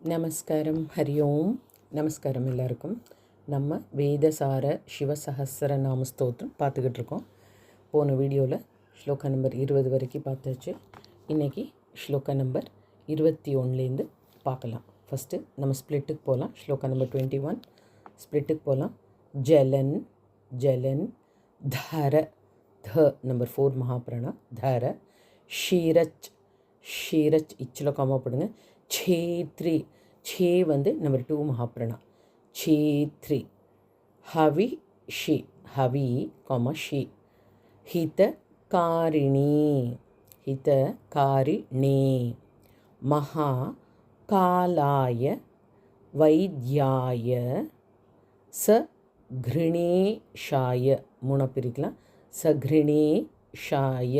நமஸ்காரம். ஹரி ஓம். நமஸ்காரம் எல்லாருக்கும். நம்ம வேதசார சிவசஹஸ்ர நாம ஸ்தோத்திரம் பார்த்துக்கிட்டு இருக்கோம். போன வீடியோவில் ஸ்லோகா நம்பர் 20 வரைக்கும் பார்த்தாச்சு. இன்றைக்கி ஸ்லோகா நம்பர் 21லேருந்து பார்க்கலாம். ஃபஸ்ட்டு நம்ம ஸ்ப்ளிட்டுக்கு போகலாம். ஸ்லோகா நம்பர் 21 ஸ்ப்ளிட்டுக்கு போகலாம். ஜலன் ஜலன் தர த நம்பர் 4 மகாபிராணா தர ஷீரச் ஷீரச் இச்சில் காமா போடுங்க. சேத்ரி சே வந்து நம்பர் 2 மகாபிராணா சேத்ரி ஹவி ஷி ஹவி காமா ஷி ஹித காரிணி ஹித காரிணே மகா காலாய வைத்யாய ச கிருணேஷாய மூணா பிரிக்கலாம். சகிருணேஷாய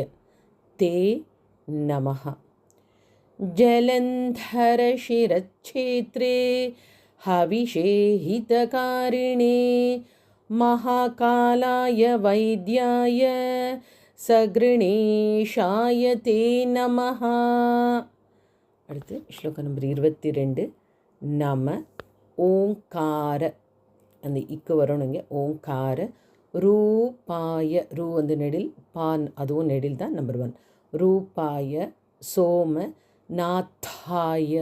தே நமஹ ஜலந்தர சிரச்சேத்ரே ஹவிஷே ஹிதகாரிணே மகாகாலாய வைத்யாய சகிருணேஷாய தே நமஹ. அடுத்து ஸ்லோகம் நம்பர் 22 நம ஓங்கார அந்த இக்கு வரணுங்க. ஓங்கார ரூபாய ரூ வந்து நெடில் பான் அதுவும் நெடில் தான். நம்பர் 1 ரூபாய சோம நாத்தாய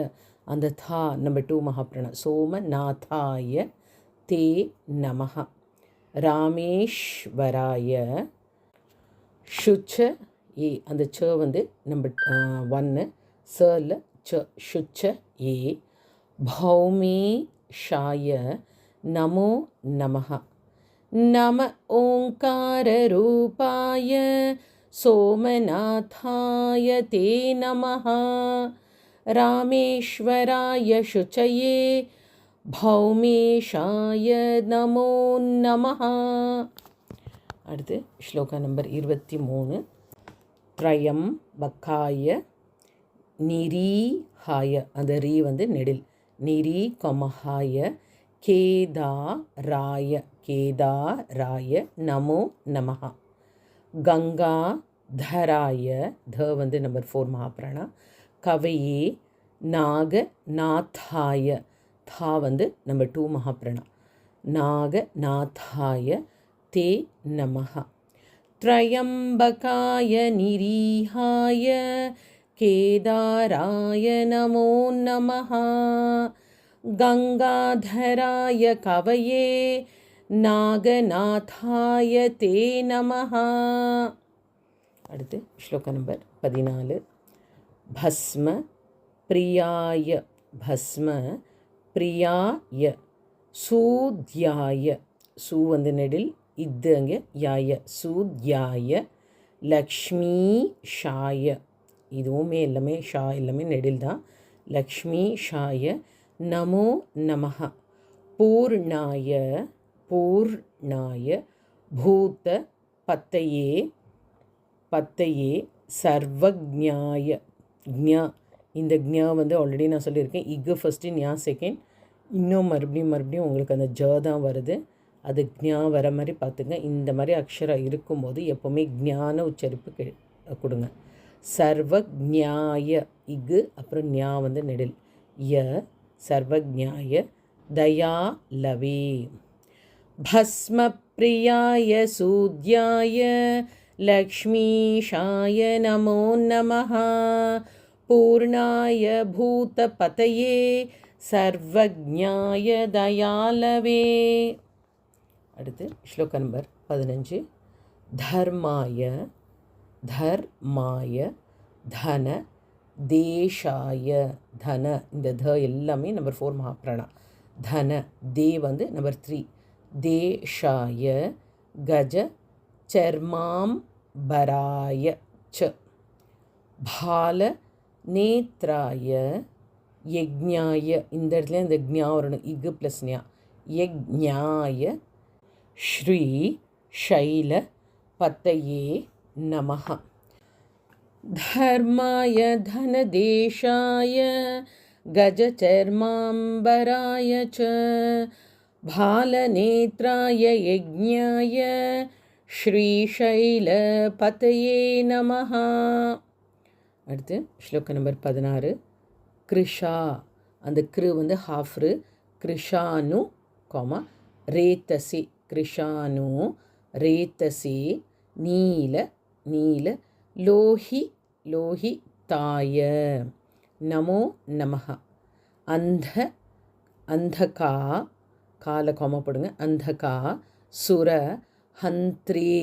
அந்த தா நம்பர் 2 மகாபிராணா சோம நாத்தாய தே நமஹ ராமேஸ்வராய ஷுச்ச ஏ அந்த ச வந்து நம்பர் 1 சல ச ஷுச்ச ஏ பௌமேஷாய நமோ நமஹ நம ஓங்கார ரூபாய சோமநாதாய தே நமஹ ராமேஸ்வராய சுச்சயே பௌமேஷாய நமோ நமஹ. அடுத்து ஸ்லோகா நம்பர் 23 த்ரயம்பகாய நிரீஹாய அந்த ரீ வந்து நெடில் நிரீ கமஹாய கேதாராய கேதாராய நமோ நமஹ கங்காதராய த வந்து நம்பர் 4 மகாபிராணா கவையே நாகநாதாய தா வந்து நம்பர் 2 மகாபிராணா நாகநாதாய தே நமஹ த்ரயம்பகாய நிரீஹாய கேதாராய நமோ நமஹ கங்காதராய கவையே நாகநாதாய தே நமஹ. அடுத்து ஸ்லோகா நம்பர் 14 பஸ்ம பிரியாய பஸ்ம பிரியாய சூத்யாய சூ வந்து நெடில் இது அங்கே யாய சூத்யாய லக்ஷ்மி ஷாய இதுவுமே எல்லாமே ஷா எல்லாமே நெடில் தான். லக்ஷ்மி ஷாய நமோ நமஹ பூர்ணாய பூர்ணாய பூத பத்தையே பத்தையே சர்வஜ்ஞாய ஜ்ஞா இந்த ஜ்ஞா வந்து ஆல்ரெடி நான் சொல்லியிருக்கேன். இக்கு ஃபஸ்ட்டு ஞா செகண்ட். இன்னும் மறுபடியும் உங்களுக்கு அந்த ஜ தான் வருது. அது ஜ்ஞா வர மாதிரி பார்த்துங்க. இந்த மாதிரி அக்ஷரம் இருக்கும்போது எப்போவுமே ஜ்ஞான உச்சரிப்பு கொடுங்க. சர்வஜ்ஞாய இக்கு அப்புறம் ஞா வந்து நெடில் ய சர்வஜ்ஞாய தயாலவே பஸ்ம பிரியாய சூத்யாய லக்ஷ்மீஷாய நமோ நமஹ பூர்ணாய பூத பதையே சர்வஜ்ஞாய தயாலவே. அடுத்து ஸ்லோகா நம்பர் 15 தர்மாய தர்மாய தன தேஷாய தன இந்த த எல்லாமே நம்பர் 4 மகாபிராணா தன தே வந்து நம்பர் 3 தேஷாய கஜ சர்மாம்பராய ச பால நேத்ராய யக்ஞாய இந்த இடத்துல இந்த ஞா வரணும். இகு ப்ளஸ் ஞா யக்ஞாய ஸ்ரீ ஷைல பத்தையே நமஹ தர்மாய தனதேஷாய கஜசர்மாம்பராய ச பாலநேத்ராய யக்ஞாய ஸ்ரீசைல பதையே நமஹ. அடுத்து ஸ்லோகம் நம்பர் 16 கிருஷா அந்த கிரு வந்து ஹாஃப்ரு. கிருஷானு கொமா ரேத்தசி, கிருஷானு ரேத்தசி நீல நீல லோஹி லோஹி தாய நமோ நமஹ. அந்த அந்தகா கால கொம போடுங்க. அந்தகா சுர ஹந்த்ரே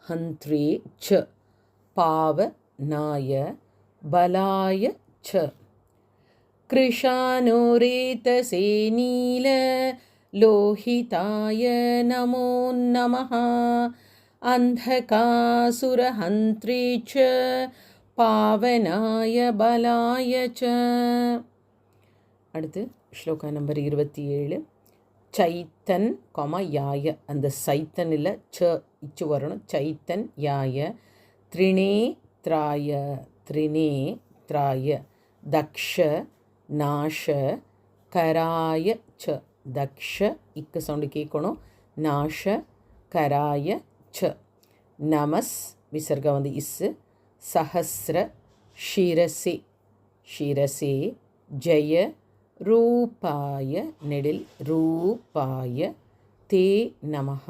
ஹந்த்ரே ச பாவ நாய பலாய ச கிருஷானோரேதசே நீல லோஹிதாய நமோ நமஹ. அந்தகாசுரஹந்த்ரே ச பாவனாய பலாய ச. அடுத்து ஸ்லோகா நம்பர் 27. சைத்தன் கொம யாய, அந்த சைத்தன் இல்லை ச இச்சு வரணும். சைத்தன் யாய த்ரிணே த்ராய த்ரிணே த்ராய தக்ஷ நாஷ கராய ச. தக்ஷ இக்கு சவுண்டு கேட்கணும். நாஷ கராய ச. நமஸ் விசர்க வந்து இஸ்ஸு. சஹஸ்ர ஷிரசே ஷிரசே ஜெய ரூபாய நெடில் ரூபாய தே நமஹ.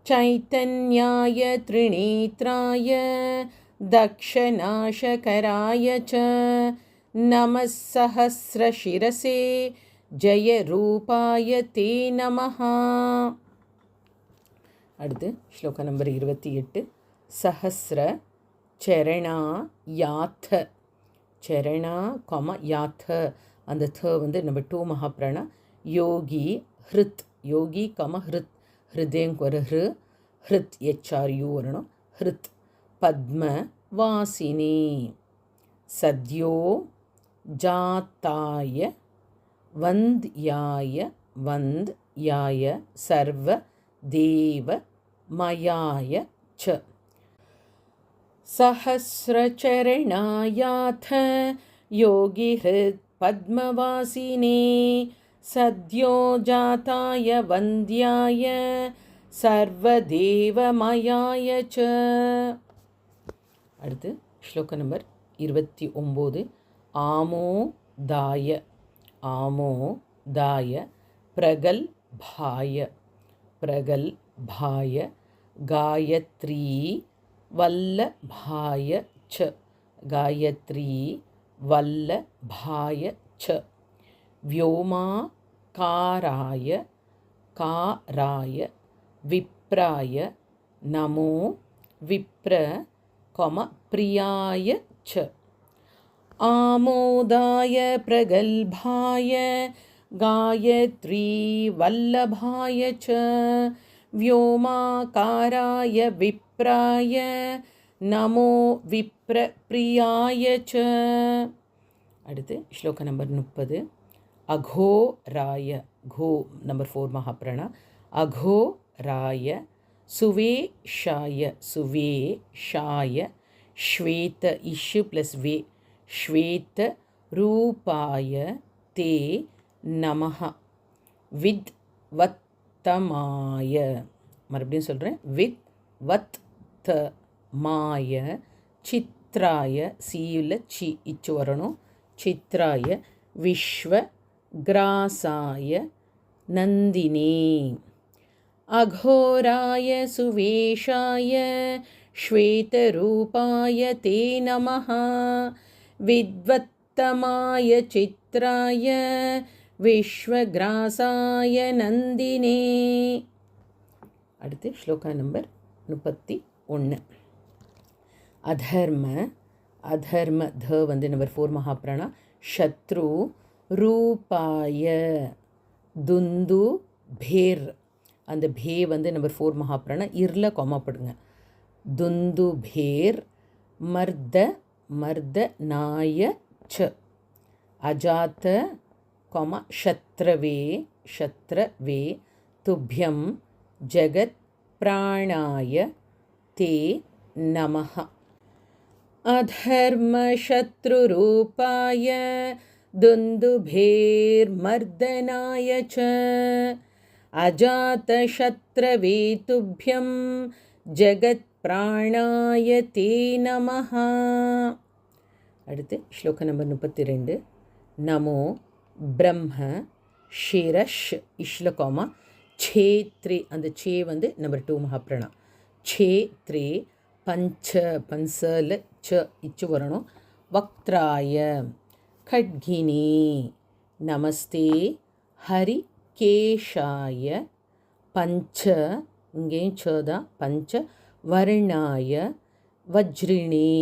சைத்தன்யாய த்ரிநேத்ராய தக்ஷநாஷகராய ச நமஸ் சஹஸ்ரசிரசே ஜெய ரூபாய தே நமஹ. அடுத்து ஸ்லோகா நம்பர் 28. சஹஸ்ர சரணா யாத்த சரணா கொம யாத்த, அந்த த வந்து நம்பர் 2 மகாப்ராணா. யோகி ஹிருத் யோகி கம ஹிருத் ஹிருதேங்க ஒரு ஹிருத் HRU வரணும். ஹிருத் பத்ம வாசினி சத்யோ ஜாத்தாய வந்த்யாய வந்த்யாய சர்வ தேவ மயாய ச. சஹஸ்ரசரணாயாத யோகி ஹிருத் பத்மவாசினே சத்யோ ஜாதாய வந்த்யாய சர்வதேவமயாய ச. அடுத்து ஸ்லோக நம்பர் 29. ஆமோதாய ஆமோதாய பிரகல்பாய பிரகல்பாய காயத்ரி வல்லபாய ச. காயத்ரி வல்லபாய ச. व्योमाकाराय काराय विप्राय नमो विप्र कम प्रियाय च. आमोदाय प्रगल्भाय गायत्री वल्लभाय च व्योमाकाराय विप्राय नमो विप्र प्रियाय च. அடுத்து ஸ்லோக நம்பர் 30. அகோராய go number 4 மகாப்ராணா. அகோராய சுவேஷாய சுவேஷாய ஸ்வேத இஷு ப்ளஸ் வே ஸ்வேத ரூபாய தே நமஹ. வித் வத்தமாய மறுபடியும் சொல்கிறேன். வித் வத் த மாய சித்ராய சீல சி இச்சு வரணும். சித்ராய விஸ்வக்ராசாய நந்தினே. அகோராய சுவேஷாய ஸ்வேதரூபாய தே நமஹ. வித்வத்தமாய சித்ராய விஸ்வக்ராசாய நந்தினே. அடுத்து ஸ்லோகா நம்பர் 31. அதர்ம அதர்ம த வந்து நம்பர் 4 மகாப்ராணா. சத்ரு ரூபாய துந்து பேர், அந்த பே வந்து நம்பர் 4 மகாப்ராணா. இர்ல கொமாப்படுங்க. துந்து பேர் மர்த மர்த நாய ச. அஜாத்த கொம சத்ரவே சத்ரவே துப்யம் ஜகத் பிராணாய தே நமஹ. अधर्मशत्रुरूपाय दुन्दुभेर्मर्दनाय च अजातशत्रवे तुभ्यं जगत्प्राणाय ते नमः. அடுத்து ஸ்லோக நம்பர் 32. நமோ பிரம்ம ஷிரஷ் இஷ்ல கோமா க்ஷேத்ரே, அந்த சே வந்து நம்பர் 2 மகாப்ரணா. க்ஷேத்ரே பஞ்ச பன்சல ச இச்சு வரணும். வக்த்ராய खड्गिनी नमस्ते हरिकेशाय पंच इंगे चौदा पंच वर्णाय वज्रिणी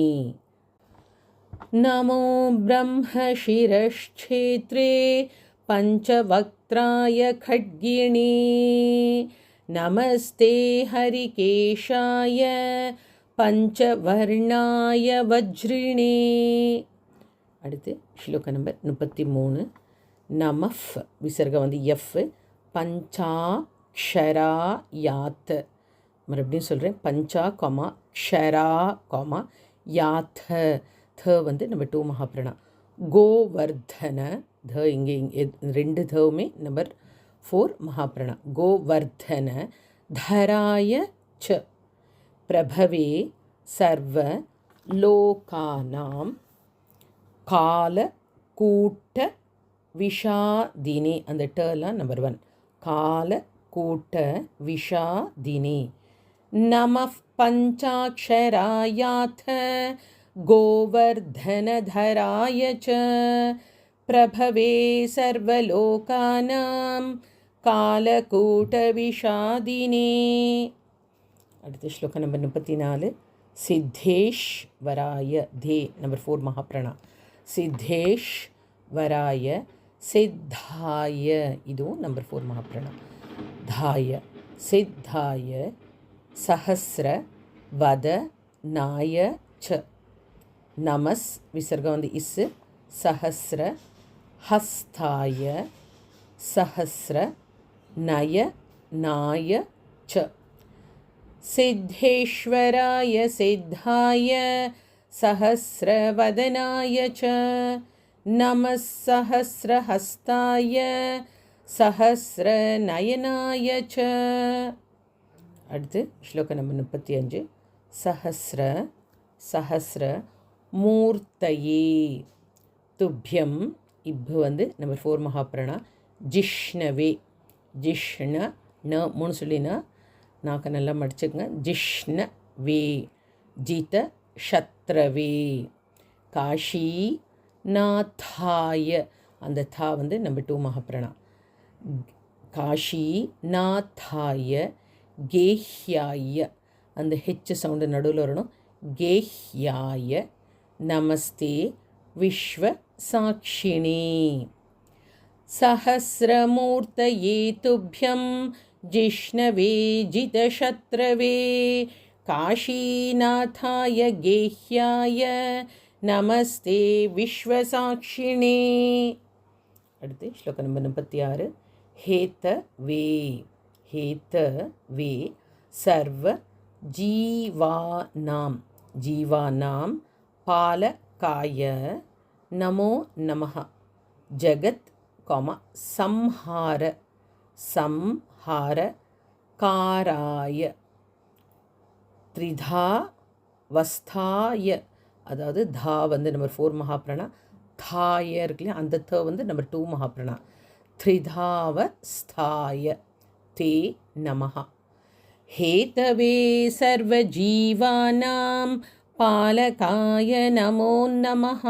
नमो ब्रह्मशिरश्छेत्रे पंचवक्त्राय खड्गिनी नमस्ते हरिकेशाय पंचवर्णाय वज्रिणी. அடுத்து ஸ்லோக நம்பர் 33. நமஃப் விசர்க வந்து எஃப் பஞ்சாக்ஷராயாத். மறுபடியும் சொல்கிறேன், பஞ்சா காமா க்ஷரா காமா யாத். த வந்து நம்பர் 2 மகாப்ரணா. கோவர்தன த இங்கே ரெண்டு தவுமே நம்பர் 4 மகாப்ரணா. கோவர்தன தராய ச பிரபவே சர்வ லோகானாம் கால கூட்ட விஷாதினி. அந்த டலாம் நம்பர் 1. கால கூட்ட விஷாதினி. நம பஞ்சாக்ஷராயாத் கோவர்தனதராய ச பிரபவே சர்வலோகானாம் காலகூட்ட விஷாதினே. அடுத்த ஸ்லோக நம்பர் 34. சித்தேஷ்வராய the number 4 மகாப்ரணா. சித்தேஷ்வராய சித்தாய இதுவும் நம்பர் 4 மகாப்ரணா. தாய சித்தாய சஹஸ்ர வத நாய ச. நமஸ் விசர்க வந்து இஸ் சஹஸ்ர ஹஸ்தாய சஹஸ்ர நய நாய ச. सिद्धेश्वराय सिद्धाय सहस्रवदनाय च नमः सहस्रहस्ताय सहस्रनयनाय च. அடுத்து ஸ்லோக நம்பர் 35. சஹஸ்ர சஹஸ்ர மூர்த்தயே துப்யம். இப்பு வந்து நம்பர் 4 மகாப்ரணா. ஜிஷ்ணவே ஜிஷ்ண ந 3 சொல்லினா நாக்க நல்லா மடிச்சுக்கங்க. ஜிஷ்ண வே ஜித ஷத்ரவே. காஷி நாத்தாய அந்த தா வந்து நம்பர் 2 மகாப்ரணா. காஷி நாத்தாய கேஹ்யாய அந்த ஹெச் சவுண்டு நடுவில் வரணும். கேஹ்யாய நமஸ்தே விஸ்வ சாட்சிணி. சஹஸ்ரமூர்த்தயே துப்யம் जिष्णवे जितशत्रवे काशीनाथाय गेह्याय नमस्ते विश्वसाक्षिणे. அடுத்து ஸ்லோக நம்பர் 36. हेतवे हेतवे सर्व जीवानां जीवानां पालकाय नमो नमः जगत् कौमा संहार संहार காராய த்ரிதா வஸ்தாய. அதாவது தா வந்து நம்பர் 4 மகாப்ரணா. தாய இருக்குல்லையா அந்த த வந்து நம்பர் 2 மகாப்ரணா. த்ரிதாவஸ்தாய தே நமஹ. हेतवे सर्वजीवानां पालकाय नमो नमः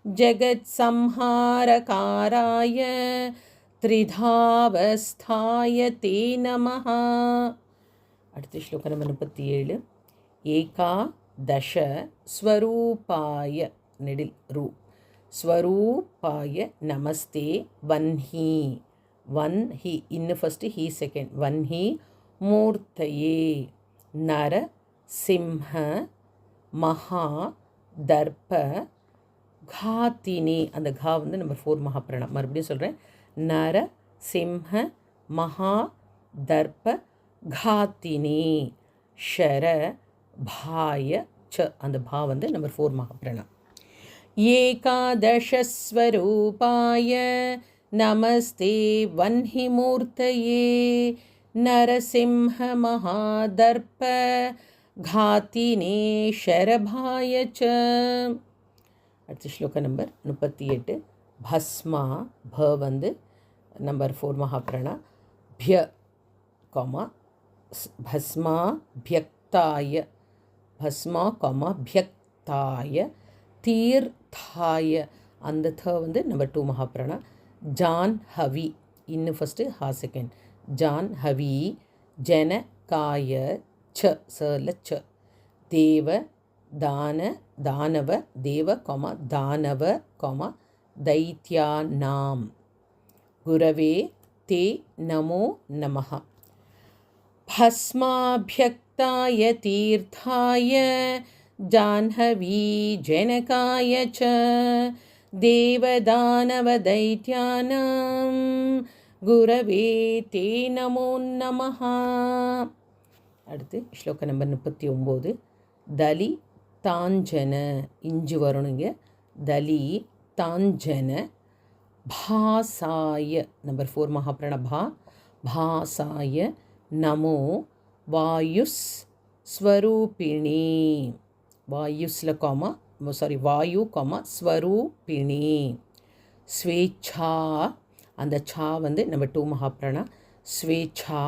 जगत्संहारकाराय त्रिधावस्थाय ते नमः. அடுத்த ஸ்லோகம் நம்பர் 37. ஏகாதச ஸ்வரூபாய நெடில் ரூ ஸ்வரூபாய நமஸ்தே வன்ஹி வன்ஹி இன்னு ஃபஸ்ட்டு ஹீ செகண்ட் வன்ஹி மூர்த்தயே நர சிம்ஹ மகா தர்ப்ப காத்தினி. அந்த கா வந்து நம்பர் 4 மகாப்ரணா. மறுபடியும் சொல்கிறேன். நர சிம்ஹ மகா தர்ப்ப காத்தினி ஷர பாய ச. அந்த பா வந்து நம்பர் 4 மகாப்ரணா. ஏகாதசஸ்வரூபாய நமஸ்தே வன்ஹி மூர்த்தயே நரசிம்ஹ மகாதர்ப்ப घातिने शरभाय च. அடுத்த ஸ்லோக நம்பர் 38. பஸ்மா ப வந்து நம்பர் 4 மகாப்ராணா பிய காமா பஸ்மா பியக்தாய பஸ்மா காமா பியக்தாய தீர்த்தாய அந்த த வந்து நம்பர் 2 மகாப்ராணா ஜான்ஹவி இன்னும் ஃபஸ்ட்டு ஹா செகண்ட் ஜான்ஹவி ஜனகாய ச சல ச தேவ தான தானவ தேவ கொம தானவ கொம தைத்யானாம் குரவே தே நமோ நமஹ பஸ்மாப்யக்தாய தீர்த்தாய ஜான்ஹவி ஜனகாய ச தேவதானவ தைத்யானாம் குரவே தே நமோ நமஹ. அடுத்து ஸ்லோக நம்பர் 39. தலி தாஞ்சன இஞ்சு வரணுங்க. தலி தாஞ்சன பாசாய நம்பர் 4 மகாப்ராண பா பாசாய நமோ வாயுஸ் ஸ்வரூபிணி வாயுஸ்ல காமா வாயு காமா ஸ்வரூபிணி ஸ்வேச்சா அந்த சா வந்து நம்பர் 2 மகாப்ராணா ஸ்வேச்சா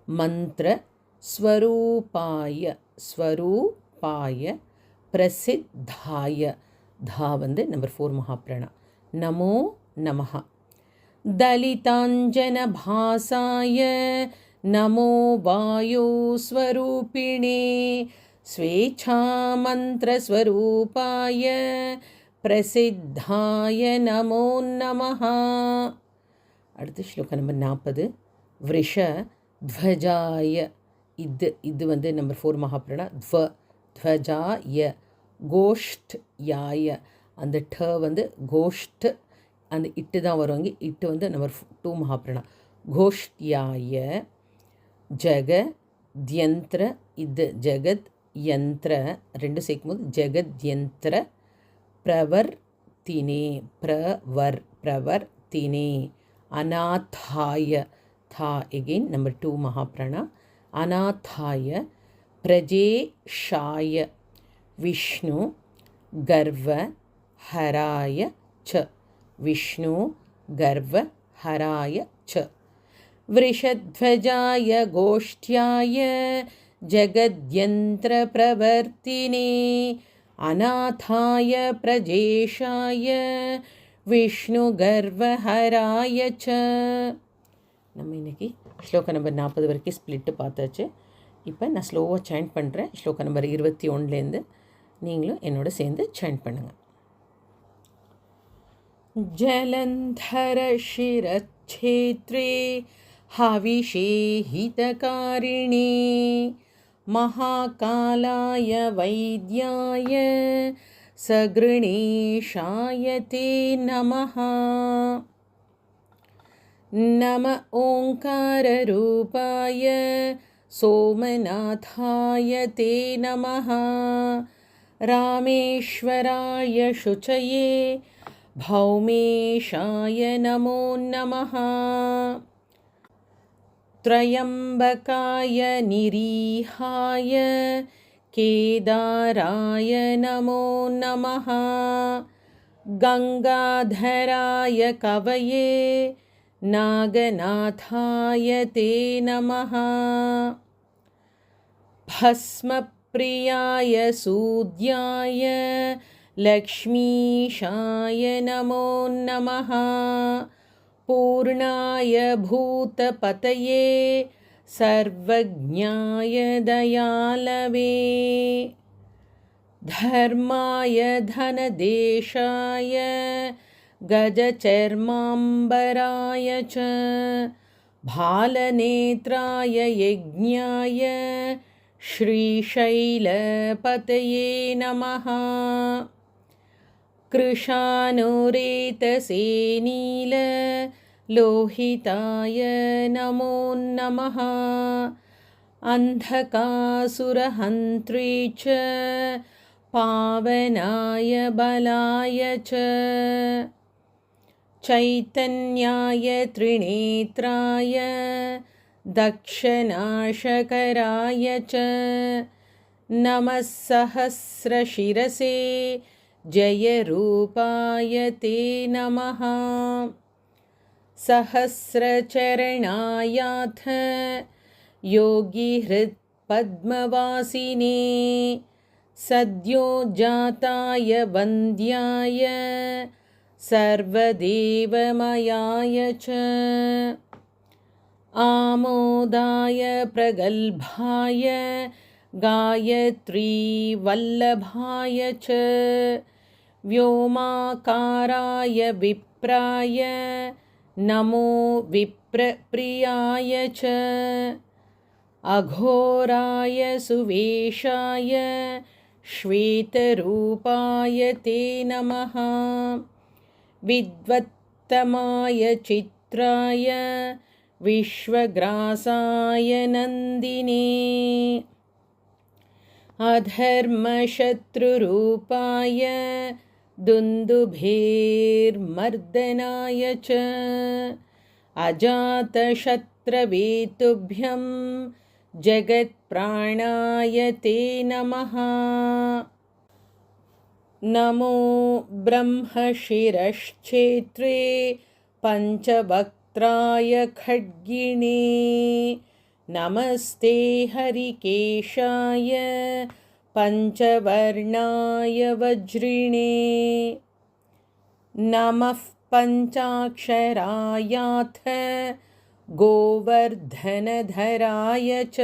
மந்திர ஸ்வரூபாய ஸ்வரூபாய பிரசித்தாய தா வந்து நம்பர் 4 மகாப்ராணா நமோ நமஹ தலிதாஞ்சன பாசாய நமோ வாயு ஸ்வரூபிணே ஸ்வேச்சா மந்திர ஸ்வரூபாய பிரசித்தாய நமோ நமஹ. அடுத்து ஸ்லோக நம்பர் 40. விருஷ த்வஜாய இது வந்து நம்பர் 4 மகாப்ராணா த்வஜாய கோஷ்ட் யாய அந்த ட வந்து கோஷ்ட் அந்த இட்டு தான் வருவாங்க. இட்டு வந்து நம்பர் 2 மகாப்ராணா கோஷ்ட்யாய ஜகத்யந்திர இது ஜகத் யந்திர ரெண்டு சேர்க்கும் போது ஜகத்யந்திர பிரவர்த்தினே பிரவர்த்தினே அநாதாய தா எகெயின் நம்பர் 2 மகாப்ராணா அநாதாய பிரஜேஷாய விஷ்ணு கர்வ ஹராய ச விஷ்ணு கர்வ ஹராய ச விருஷத்வஜாய கோஷ்ட்யாய ஜகத்யந்திர பிரவர்த்தினே அநாதாய பிரஜேஷாய விஷ்ணு கர்வ ஹராய ச. நம்ம இன்றைக்கி ஸ்லோக நம்பர் 40 வரைக்கும் ஸ்ப்ளிட்டு பார்த்தாச்சு. இப்போ நான் ஸ்லோவாக சாண்ட் பண்ணுறேன். ஸ்லோக நம்பர் 21லேருந்து நீங்களும் என்னோட சேர்ந்து சாண்ட் பண்ணுங்கள். ஜலந்தர சிரச்சேத்ரே ஹவிஷே ஹிதகாரிணே மகாகாலாய வைத்யாய சக்ருணேஷாய தே நமஹ. நம ஓங்காரரூபாய சோமநாதாய தே நமஹ. ராமேஸ்வராய சுச்சயே பௌமேஷாய நமோ நமஹ. த்ரயம்பகாய நிரீஹாய கேதாராய நமோ நமஹ. கங்காதராய கவயே நாகநாதாய தே நமஹ. பஸ்மப்ரியாய சூத்யாய லக்ஷ்மீஷாய நமோ நமஹ. பூர்ணாய பூதபதயே சர்வஜ்ஞாய தயாலவே. தர்மாய தனதேஷாய கஜசர்மாம்பராய ச பாலநேத்ராய யஜ்ஞாய ஸ்ரீசைலபதயே நமஹ. கிருஷானுரேதசே நீல லோஹிதாய நமோ நமஹ. அந்தகாசுரஹந்த்ரே ச பாவனாய பலாய ச சைத்தன்யாய த்ரிநேத்ராய தக்ஷநாஷகராய ச நமः சஹஸ்ரசிரசே जयरूपाय ते नमः। सहस्रचरणायाथ योगिहृत्पद्मवासिने सद्योजाताय वन्द्याय सर्वदेवमयाय च आमोदाय प्रगल्भाय गायत्रीवल्लभाय च व्योमाकाराय विप्राय नमो विप्रप्रियाय च अघोराय सुवेशाय श्वेतरूपाय ते नमः। विद्वत्तमाय चित्राय विश्वग्रासाय नन्दिने अधर्मशत्रुरूपाय दुन्दुभेर्मर्दनाय च अजातशत्रवे तुभ्यं जगत्प्राणाय ते नमः। नमो ब्रह्मशिरश्चेत्रे पञ्चवक्त्राय खड्गिणे नमस्ते हरिकेशाय पञ्चवर्णाय वज्रिणे नमः पञ्चाक्षरायाथ गोवर्धनधराय च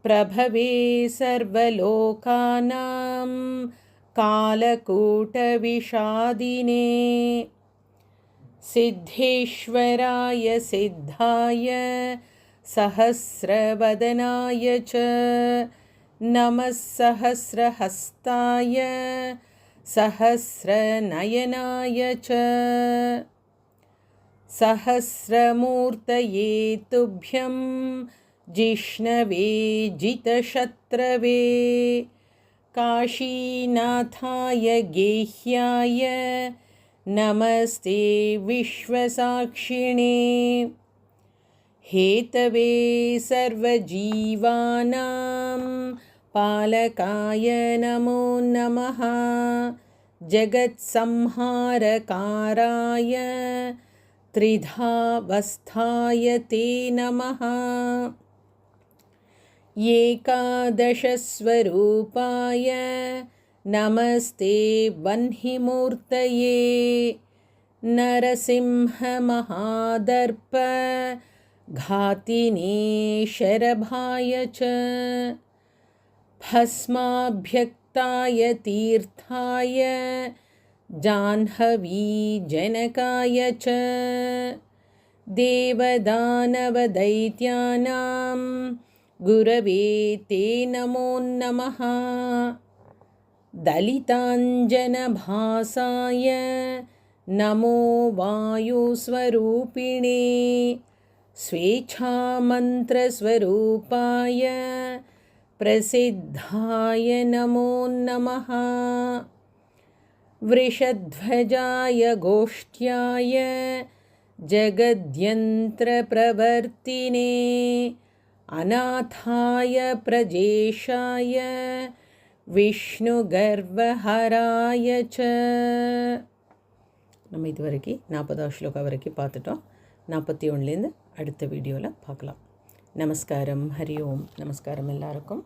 प्रभवे सर्वलोकानां कालकूटविषादिने सिद्धेश्वराय सिद्धाय सहस्रवदनाय च नमः सहस्रहस्ताय सहस्रनयनाय च सहस्रमूर्तये तुभ्यं जिष्णवे जितशत्रवे काशीनाथाय गेह्याय नमस्ते विश्वसाक्षिणे हेतवे सर्वजीवानां पालकाय नमो नमः। जगत्संहारकाराय त्रिधावस्थाय ते नमः। एकादशस्वरूपाय नमस्ते वह्निमूर्तये नरसिंहमहादर्प घातिने शरभाय च भस्माभ्यक्ताय तीर्थाय जाह्नवीजनकाय च देवदानवदैत्यानां गुरवे ते नमो नमः। दलिताञ्जनभासाय नमो वायुस्वरूपिणे स्वेच्छामन्त्रस्वरूपाय प्रसिद्धाय नमो नमः। वृषध्वजाय गोष्ठ्याय जगद्यन्त्रप्रवर्तिने अनाथाय प्रजेशाय विष्णुगर्वहराय च நம்ம இதுவரைக்கும் 40வது ஸ்லோகம் வரைக்கும் பார்த்துட்டோம். 41லேருந்து அடுத்த வீடியோவில் பார்க்கலாம். நமஸ்காரம். ஹரி ஓம். நமஸ்காரம் எல்லாருக்கும்.